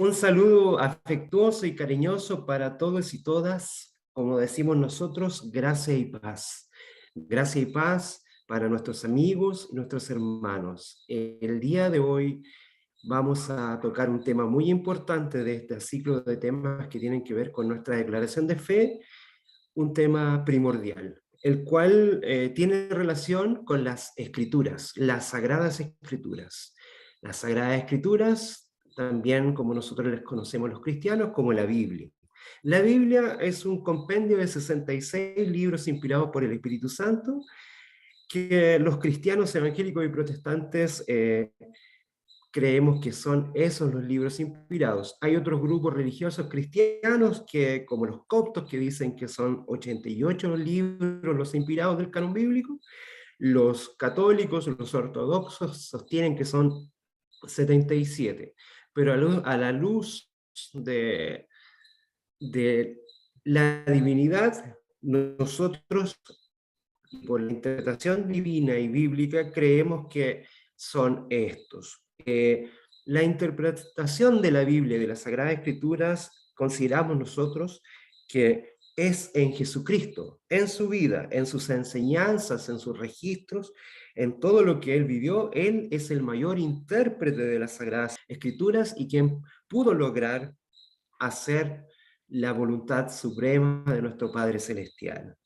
Un saludo afectuoso y cariñoso para todos y todas, como decimos nosotros, gracia y paz. Gracia y paz para nuestros amigos y nuestros hermanos. El día de hoy vamos a tocar un tema muy importante de este ciclo de temas que tienen que ver con nuestra declaración de fe, un tema primordial, el cual tiene relación con las escrituras, las sagradas escrituras. Las sagradas escrituras, también como nosotros les conocemos los cristianos, como la Biblia. La Biblia es un compendio de 66 libros inspirados por el Espíritu Santo, que los cristianos evangélicos y protestantes creemos que son esos los libros inspirados. Hay otros grupos religiosos cristianos, como los coptos, que dicen que son 88 libros los inspirados del canon bíblico. Los católicos, los ortodoxos, sostienen que son 77. Pero a la luz de la divinidad, nosotros, por la interpretación divina y bíblica, creemos que son estos. La interpretación de la Biblia y de las Sagradas Escrituras consideramos nosotros que es en Jesucristo, en su vida, en sus enseñanzas, en sus registros, en todo lo que Él vivió. Él es el mayor intérprete de las Sagradas Escrituras y quien pudo lograr hacer la voluntad suprema de nuestro Padre Celestial.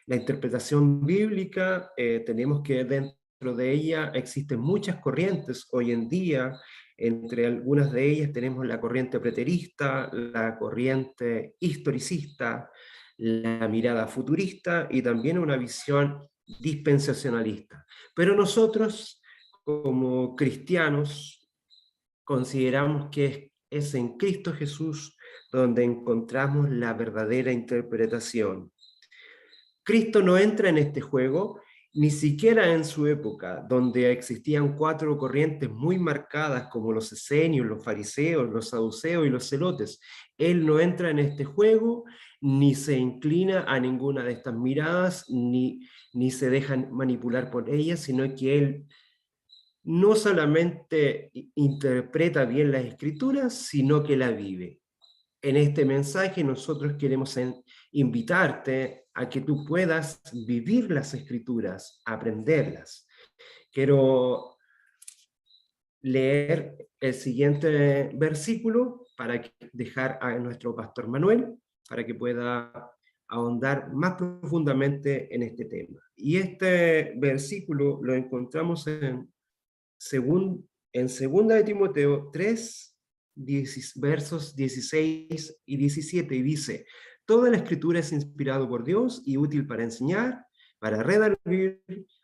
La interpretación bíblica, tenemos que dentro de ella existen muchas corrientes hoy en día. Entre algunas de ellas tenemos la corriente preterista, la corriente historicista, la mirada futurista y también una visión dispensacionalista. Pero nosotros, como cristianos, consideramos que es en Cristo Jesús donde encontramos la verdadera interpretación. Cristo no entra en este juego, ni siquiera en su época, donde existían 4 corrientes muy marcadas como los esenios, los fariseos, los saduceos y los celotes. Él no entra en este juego, ni se inclina a ninguna de estas miradas, ni se deja manipular por ellas, sino que él no solamente interpreta bien las escrituras, sino que la vive. En este mensaje nosotros queremos invitarte a que tú puedas vivir las escrituras, aprenderlas. Quiero leer el siguiente versículo para dejar a nuestro pastor Manuel, para que pueda ahondar más profundamente en este tema. Y este versículo lo encontramos en segunda de Timoteo 3, versos 16 y 17, y dice: toda la escritura es inspirada por Dios y útil para enseñar, para redarguir,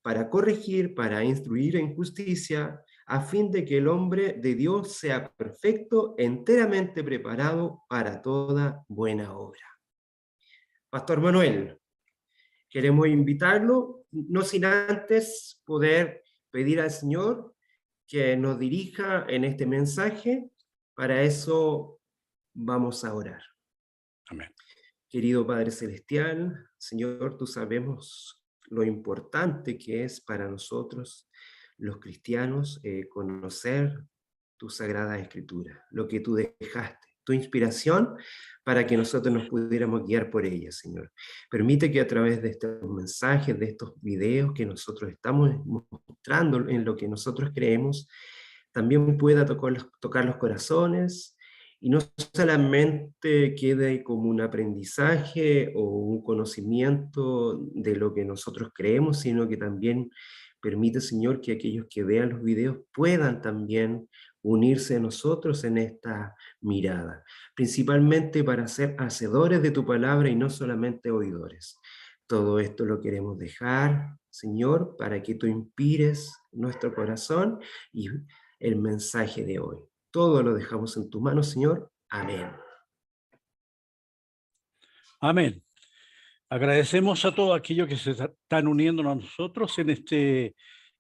para corregir, para instruir en justicia, a fin de que el hombre de Dios sea perfecto, enteramente preparado para toda buena obra. Pastor Manuel, queremos invitarlo, no sin antes poder pedir al Señor que nos dirija en este mensaje. Para eso vamos a orar. Amén. Querido Padre Celestial, Señor, tú sabemos lo importante que es para nosotros, los cristianos, conocer tu Sagrada Escritura, lo que tú dejaste, tu inspiración para que nosotros nos pudiéramos guiar por ella, Señor. Permite que a través de estos mensajes, de estos videos que nosotros estamos mostrando en lo que nosotros creemos, también pueda tocar los corazones y no solamente quede como un aprendizaje o un conocimiento de lo que nosotros creemos, sino que también permite, Señor, que aquellos que vean los videos puedan también unirse a nosotros en esta mirada, principalmente para ser hacedores de tu palabra y no solamente oidores. Todo esto lo queremos dejar, Señor, para que tú inspires nuestro corazón y el mensaje de hoy. Todo lo dejamos en tu mano, Señor. Amén. Amén. Agradecemos a todos aquellos que se están uniendo a nosotros en esta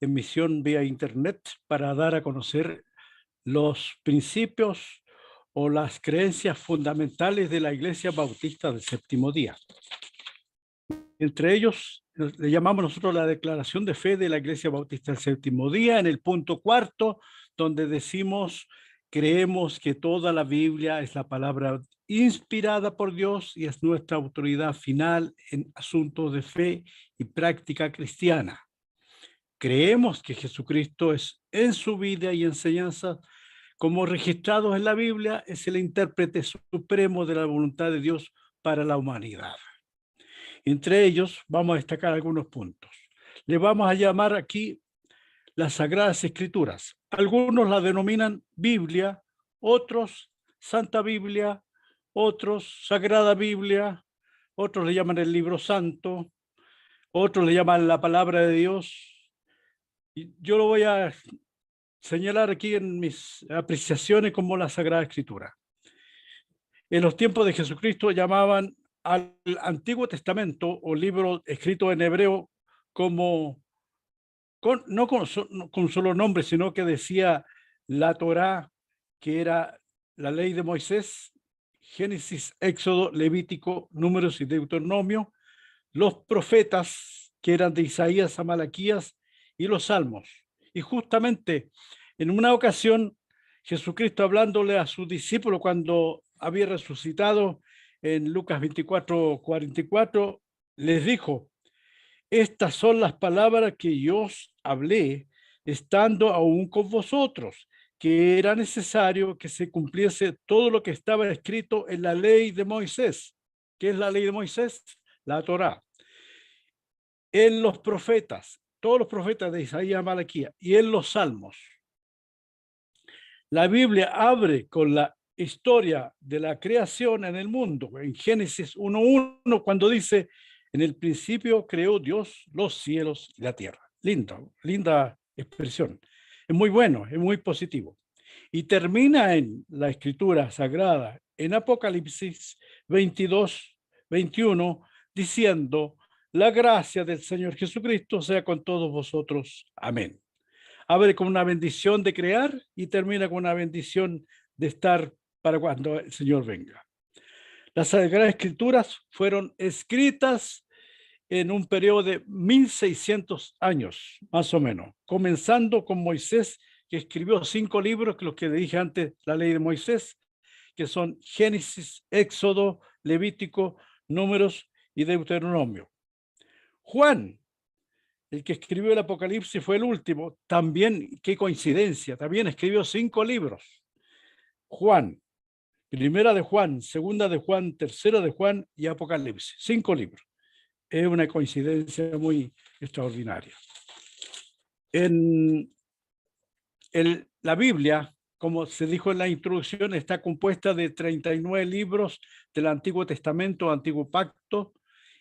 emisión vía internet para dar a conocer los principios o las creencias fundamentales de la Iglesia Bautista del Séptimo Día. Entre ellos, le llamamos nosotros la declaración de fe de la Iglesia Bautista del Séptimo Día, en el punto 4, donde decimos Creemos que toda la Biblia es la palabra inspirada por Dios y es nuestra autoridad final en asuntos de fe y práctica cristiana. Creemos que Jesucristo es en su vida y enseñanza, como registrados en la Biblia, es el intérprete supremo de la voluntad de Dios para la humanidad. Entre ellos vamos a destacar algunos puntos. Le vamos a llamar aquí las Sagradas Escrituras. Algunos la denominan Biblia, otros Santa Biblia, otros Sagrada Biblia, otros le llaman el Libro Santo, otros le llaman la Palabra de Dios. Y yo lo voy a señalar aquí en mis apreciaciones como la Sagrada Escritura. En los tiempos de Jesucristo llamaban al Antiguo Testamento o libro escrito en hebreo como no con solo nombre, sino que decía la Torá, que era la ley de Moisés, Génesis, Éxodo, Levítico, Números y Deuteronomio, los profetas, que eran de Isaías a Malaquías, y los salmos. Y justamente en una ocasión, Jesucristo hablándole a sus discípulos cuando había resucitado en Lucas 24:44, les dijo: estas son las palabras que yo os hablé estando aún con vosotros, que era necesario que se cumpliese todo lo que estaba escrito en la ley de Moisés. ¿Qué es la ley de Moisés? La Torá. En los profetas, todos los profetas de Isaías a Malaquías, y en los salmos. La Biblia abre con la historia de la creación en el mundo, en Génesis 1:1, cuando dice: en el principio creó Dios los cielos y la tierra. Linda expresión. Es muy bueno, es muy positivo. Y termina en la escritura sagrada, en Apocalipsis 22:21, diciendo: la gracia del Señor Jesucristo sea con todos vosotros. Amén. Abre con una bendición de crear y termina con una bendición de estar para cuando el Señor venga. Las Sagradas Escrituras fueron escritas en un periodo de 1600 años, más o menos, comenzando con Moisés, que escribió 5 libros, que los que le dije antes, la ley de Moisés, que son Génesis, Éxodo, Levítico, Números y Deuteronomio. Juan, el que escribió el Apocalipsis, fue el último. También, qué coincidencia, también escribió 5 libros. Juan, Primera de Juan, Segunda de Juan, Tercera de Juan y Apocalipsis. 5 libros. Es una coincidencia muy extraordinaria. La Biblia, como se dijo en la introducción, está compuesta de 39 libros del Antiguo Testamento, Antiguo Pacto,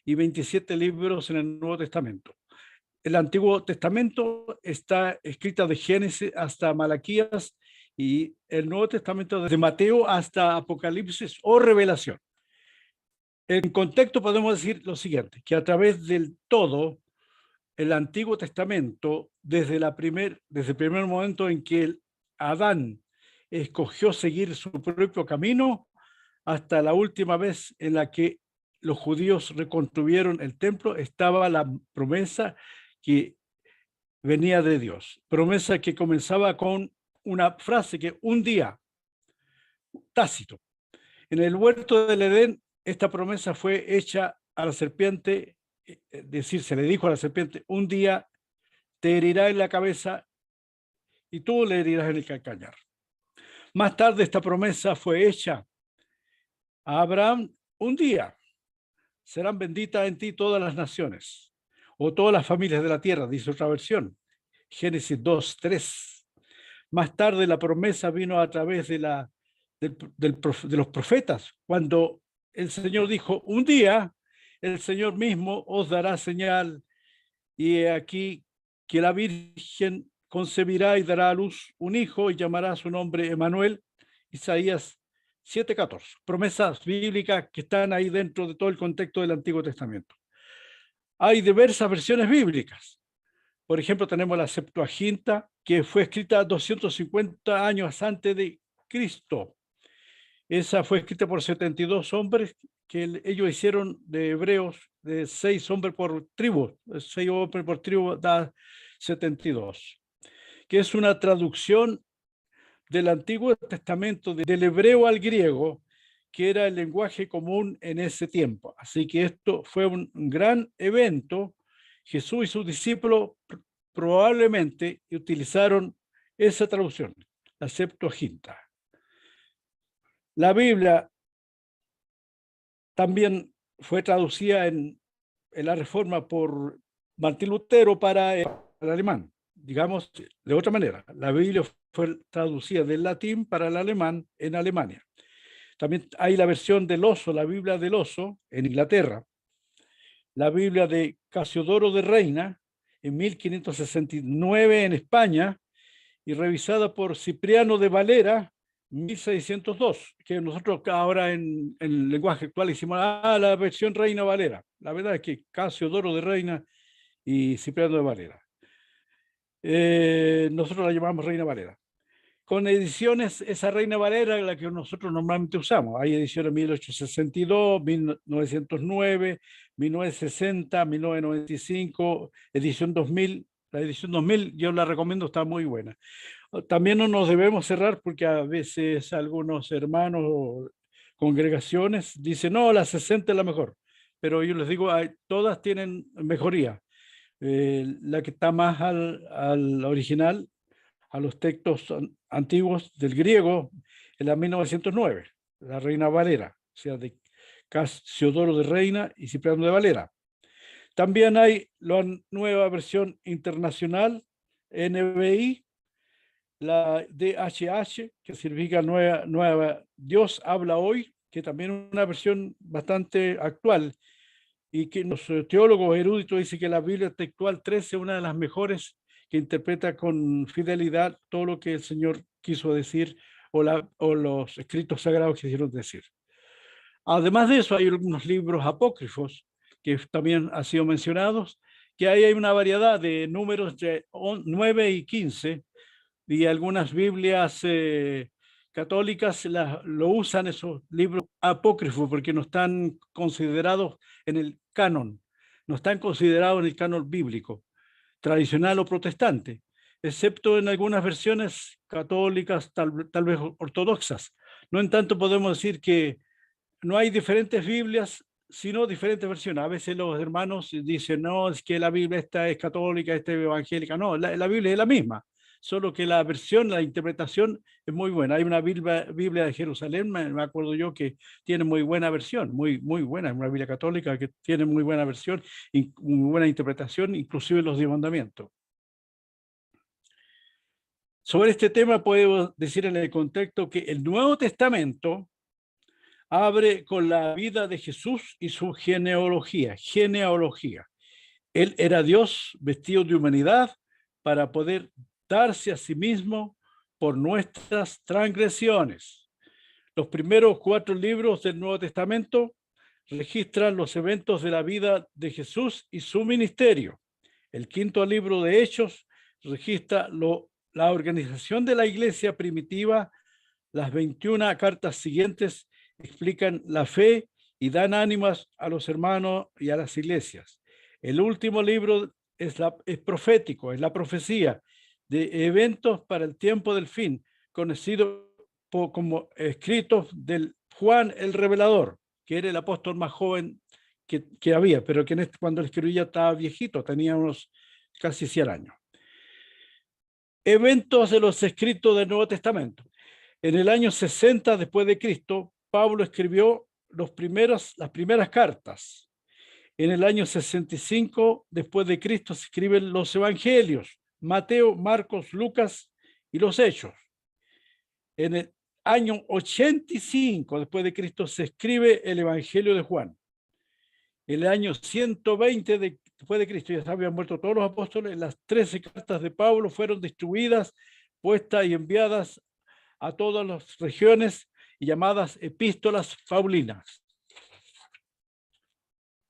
y 27 libros en el Nuevo Testamento. El Antiguo Testamento está escrita de Génesis hasta Malaquías y el Nuevo Testamento desde Mateo hasta Apocalipsis o Revelación. En contexto podemos decir lo siguiente, que a través del todo, el Antiguo Testamento, desde el primer momento en que Adán escogió seguir su propio camino, hasta la última vez en la que los judíos reconstruyeron el templo, estaba la promesa que venía de Dios. Promesa que comenzaba con una frase que un día, Tácito, en el huerto del Edén, esta promesa fue hecha a la serpiente, es decir, se le dijo a la serpiente: un día te herirá en la cabeza y tú le herirás en el calcañar. Más tarde esta promesa fue hecha a Abraham: un día serán benditas en ti todas las naciones, o todas las familias de la tierra, dice otra versión, Génesis 2:3. Más tarde la promesa vino a través de los profetas, cuando el Señor dijo: un día el Señor mismo os dará señal, y aquí que la Virgen concebirá y dará a luz un hijo y llamará su nombre Emmanuel, Isaías 7:14. Promesas bíblicas que están ahí dentro de todo el contexto del Antiguo Testamento. Hay diversas versiones bíblicas. Por ejemplo, tenemos la Septuaginta, que fue escrita 250 años antes de Cristo. Esa fue escrita por 72 hombres que ellos hicieron de hebreos, de 6 hombres por tribu. 6 hombres por tribu da 72. Que es una traducción del Antiguo Testamento, del hebreo al griego, que era el lenguaje común en ese tiempo. Así que esto fue un gran evento. Jesús y sus discípulos probablemente utilizaron esa traducción, la Septuaginta. La Biblia también fue traducida en la Reforma por Martín Lutero para el alemán. Digamos, de otra manera, la Biblia fue traducida del latín para el alemán en Alemania. También hay la versión del oso, la Biblia del oso, en Inglaterra. La Biblia de Casiodoro de Reina, en 1569 en España, y revisada por Cipriano de Valera, 1602, que nosotros ahora en el lenguaje actual hicimos la versión Reina Valera. La verdad es que Casiodoro de Reina y Cipriano de Valera. Nosotros la llamamos Reina Valera. Con ediciones, esa Reina Valera es la que nosotros normalmente usamos. Hay ediciones 1862, 1909, 1960, 1995, edición 2000. La edición 2000 yo la recomiendo, está muy buena. También no nos debemos cerrar porque a veces algunos hermanos o congregaciones dicen, no, la 60 es la mejor. Pero yo les digo, todas tienen mejoría. La que está más al original, a los textos antiguos del griego, en la 1909, la Reina Valera, o sea, de Casiodoro de Reina y Cipriano de Valera. También hay la nueva versión internacional, NBI, la DHH, que significa nueva Dios habla hoy, que también es una versión bastante actual, y que los teólogos eruditos dicen que la Biblia textual 13 es una de las mejores, que interpreta con fidelidad todo lo que el Señor quiso decir o los escritos sagrados quisieron decir. Además de eso, hay algunos libros apócrifos que también han sido mencionados, que ahí hay una variedad de números de 9 y 15, y algunas Biblias católicas lo usan esos libros apócrifos porque no están considerados en el canon, no están considerados en el canon bíblico, tradicional o protestante, excepto en algunas versiones católicas, tal vez ortodoxas. No en tanto podemos decir que no hay diferentes Biblias, sino diferentes versiones. A veces los hermanos dicen, no, es que la Biblia esta es católica, esta es evangélica. No, la Biblia es la misma, solo que la versión, la interpretación es muy buena. Hay una Biblia de Jerusalén, me acuerdo yo, que tiene muy buena versión, muy buena. Es una Biblia católica que tiene muy buena versión y muy buena interpretación, inclusive los 10 mandamientos. Sobre este tema puedo decir en el contexto que el Nuevo Testamento abre con la vida de Jesús y su genealogía. Él era Dios vestido de humanidad para poder darse a sí mismo por nuestras transgresiones. Los primeros 4 libros del Nuevo Testamento registran los eventos de la vida de Jesús y su ministerio. El 5.º libro de Hechos registra la organización de la iglesia primitiva. Las 21 cartas siguientes explican la fe y dan ánimos a los hermanos y a las iglesias. El último libro es profético, es la profecía de eventos para el tiempo del fin, conocido como escritos del Juan el Revelador, que era el apóstol más joven que había, pero que cuando él escribía estaba viejito, tenía unos casi 100 años. Eventos de los escritos del Nuevo Testamento. En el año 60 después de Cristo, Pablo escribió las primeras cartas. En el año 65 después de Cristo se escriben los evangelios, Mateo, Marcos, Lucas y los Hechos. En el año 85 después de Cristo se escribe el Evangelio de Juan. En el año 120 después de Cristo, ya habían muerto todos los apóstoles, las 13 cartas de Pablo fueron distribuidas, puestas y enviadas a todas las regiones y llamadas epístolas paulinas.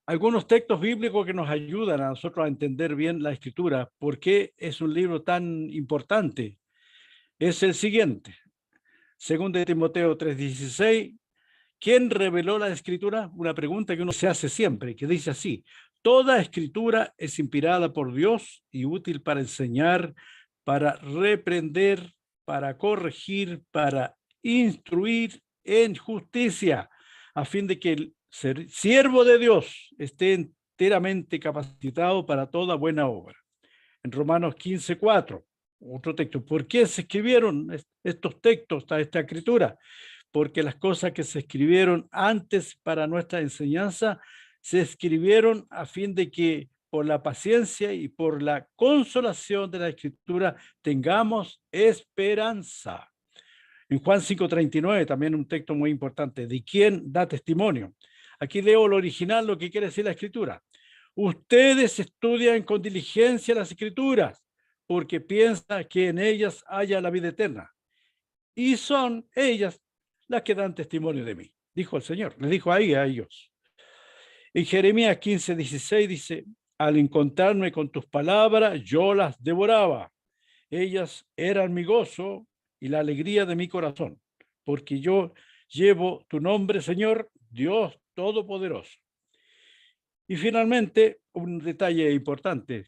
Algunos textos bíblicos que nos ayudan a nosotros a entender bien la Escritura, por qué es un libro tan importante, es el siguiente. Segundo de Timoteo 3:16, ¿quién reveló la Escritura? Una pregunta que uno se hace siempre, que dice así: toda Escritura es inspirada por Dios y útil para enseñar, para reprender, para corregir, para instruir en justicia, a fin de que el siervo de Dios esté enteramente capacitado para toda buena obra. En Romanos 15:4, otro texto. ¿Por qué se escribieron estos textos, esta escritura? Porque las cosas que se escribieron antes para nuestra enseñanza se escribieron a fin de que por la paciencia y por la consolación de la escritura tengamos esperanza. En Juan 5:39, también un texto muy importante, ¿de quién da testimonio? Aquí leo lo original, lo que quiere decir la escritura. Ustedes estudian con diligencia las escrituras, porque piensan que en ellas haya la vida eterna. Y son ellas las que dan testimonio de mí, dijo el Señor. Le dijo ahí a ellos. En Jeremías 15:16 dice, al encontrarme con tus palabras, yo las devoraba. Ellas eran mi gozo y la alegría de mi corazón, porque yo llevo tu nombre, Señor, Dios Todopoderoso. Y finalmente, un detalle importante,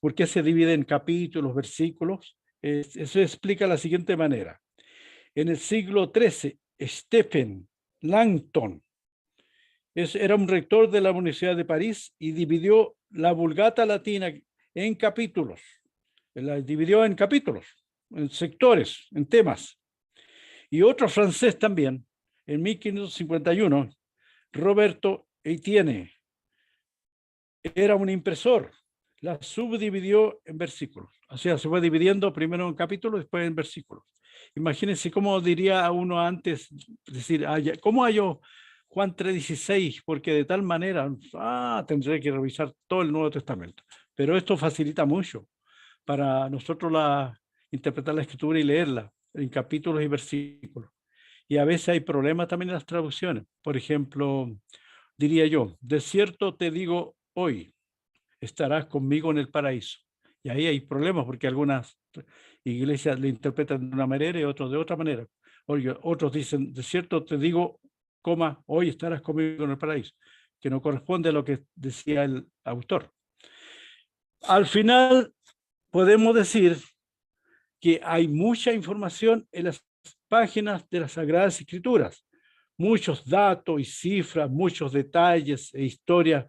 ¿por qué se divide en capítulos, versículos? Eso explica de la siguiente manera. En el siglo XIII, Stephen Langton era un rector de la Universidad de París y dividió la Vulgata Latina en capítulos. La dividió en capítulos, en sectores, en temas. Y otro francés también, en 1551, Roberto Etienne, era un impresor, la subdividió en versículos. O sea, se fue dividiendo primero en capítulos, después en versículos. Imagínense cómo diría uno antes, decir, ¿cómo halló Juan 3:16? Porque de tal manera, tendré que revisar todo el Nuevo Testamento. Pero esto facilita mucho para nosotros interpretar la Escritura y leerla en capítulos y versículos. Y a veces hay problemas también en las traducciones. Por ejemplo, diría yo, de cierto te digo hoy, estarás conmigo en el paraíso. Y ahí hay problemas porque algunas iglesias le interpretan de una manera y otros de otra manera. Otros dicen, de cierto te digo, hoy estarás conmigo en el paraíso, que no corresponde a lo que decía el autor. Al final, podemos decir que hay mucha información en las páginas de las Sagradas Escrituras, muchos datos y cifras, muchos detalles e historias.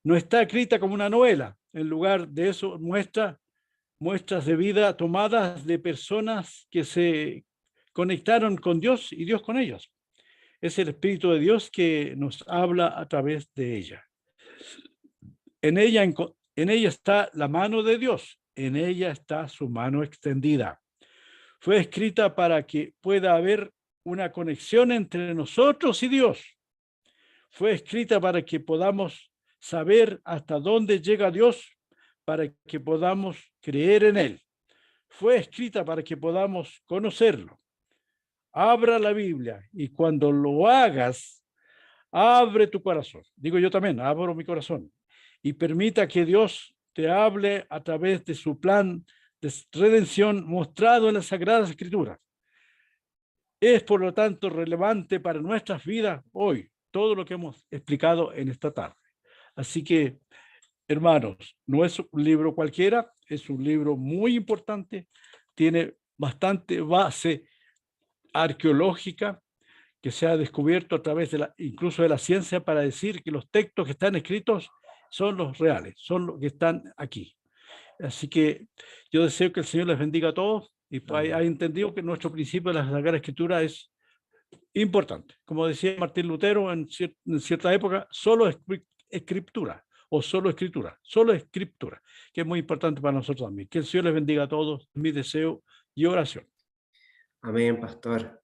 No está escrita como una novela. En lugar de eso, muestras de vida tomadas de personas que se conectaron con Dios y Dios con ellos. Es el Espíritu de Dios que nos habla a través de ella. En ella está la mano de Dios, en ella está su mano extendida. Fue escrita para que pueda haber una conexión entre nosotros y Dios. Fue escrita para que podamos saber hasta dónde llega Dios, para que podamos creer en Él. Fue escrita para que podamos conocerlo. Abra la Biblia y cuando lo hagas, abre tu corazón. Digo yo también, abro mi corazón. Y permita que Dios te hable a través de su plan de redención mostrado en las Sagradas Escrituras. Es, por lo tanto, relevante para nuestras vidas hoy, todo lo que hemos explicado en esta tarde. Así que, hermanos, no es un libro cualquiera, es un libro muy importante, tiene bastante base arqueológica que se ha descubierto a través incluso de la ciencia para decir que los textos que están escritos son los reales, son los que están aquí. Así que yo deseo que el Señor les bendiga a todos y haya entendido que nuestro principio de la Sagrada Escritura es importante. Como decía Martín Lutero en cierta época, solo escritura o solo escritura, que es muy importante para nosotros también. Que el Señor les bendiga a todos, mi deseo y oración. Amén, pastor.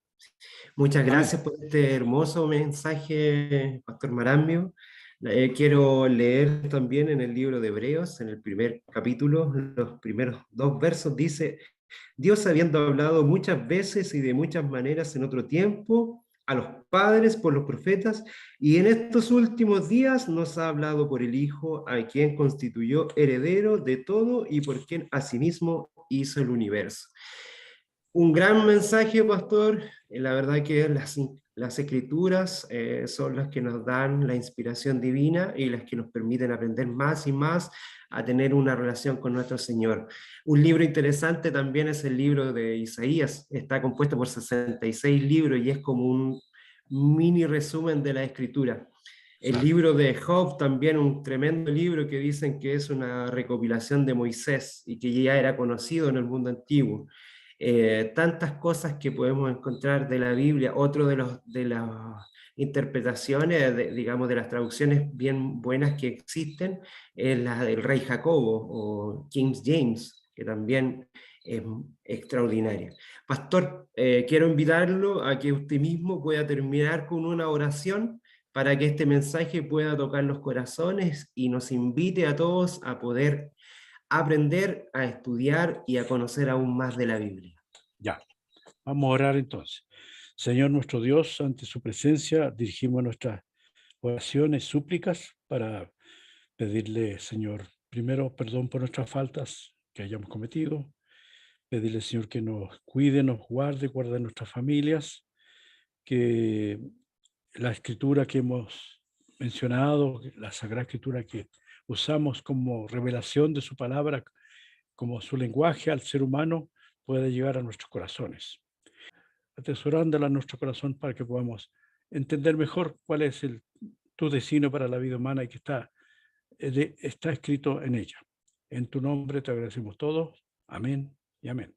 Muchas gracias por este hermoso mensaje, Pastor Marambio. Quiero leer también en el libro de Hebreos, en el primer capítulo, los primeros 2 versos, dice: Dios, habiendo hablado muchas veces y de muchas maneras en otro tiempo a los padres por los profetas, y en estos últimos días nos ha hablado por el Hijo, a quien constituyó heredero de todo y por quien asimismo hizo el universo. Un gran mensaje, pastor. La verdad que las escrituras son las que nos dan la inspiración divina y las que nos permiten aprender más y más a tener una relación con nuestro Señor. Un libro interesante también es el libro de Isaías. Está compuesto por 66 libros y es como un mini resumen de la escritura. El Claro. libro de Job también, un tremendo libro que dicen que es una recopilación de Moisés y que ya era conocido en el mundo antiguo. Tantas cosas que podemos encontrar de la Biblia. Otro de las interpretaciones, digamos, de las traducciones bien buenas que existen, es la del Rey Jacobo o King James, que también es extraordinaria. Pastor, quiero invitarlo a que usted mismo pueda terminar con una oración para que este mensaje pueda tocar los corazones y nos invite a todos a poder aprender, a estudiar y a conocer aún más de la Biblia. Ya, vamos a orar entonces. Señor nuestro Dios, ante su presencia dirigimos nuestras oraciones, súplicas para pedirle, Señor, primero perdón por nuestras faltas que hayamos cometido, pedirle, Señor, que nos cuide, nos guarde, guarde nuestras familias, que la escritura que hemos mencionado, la Sagrada Escritura que usamos como revelación de su palabra, como su lenguaje al ser humano, pueda llegar a nuestros corazones, atesorándola en nuestro corazón para que podamos entender mejor cuál es tu destino para la vida humana y que está escrito en ella. En tu nombre te agradecemos todos. Amén y amén.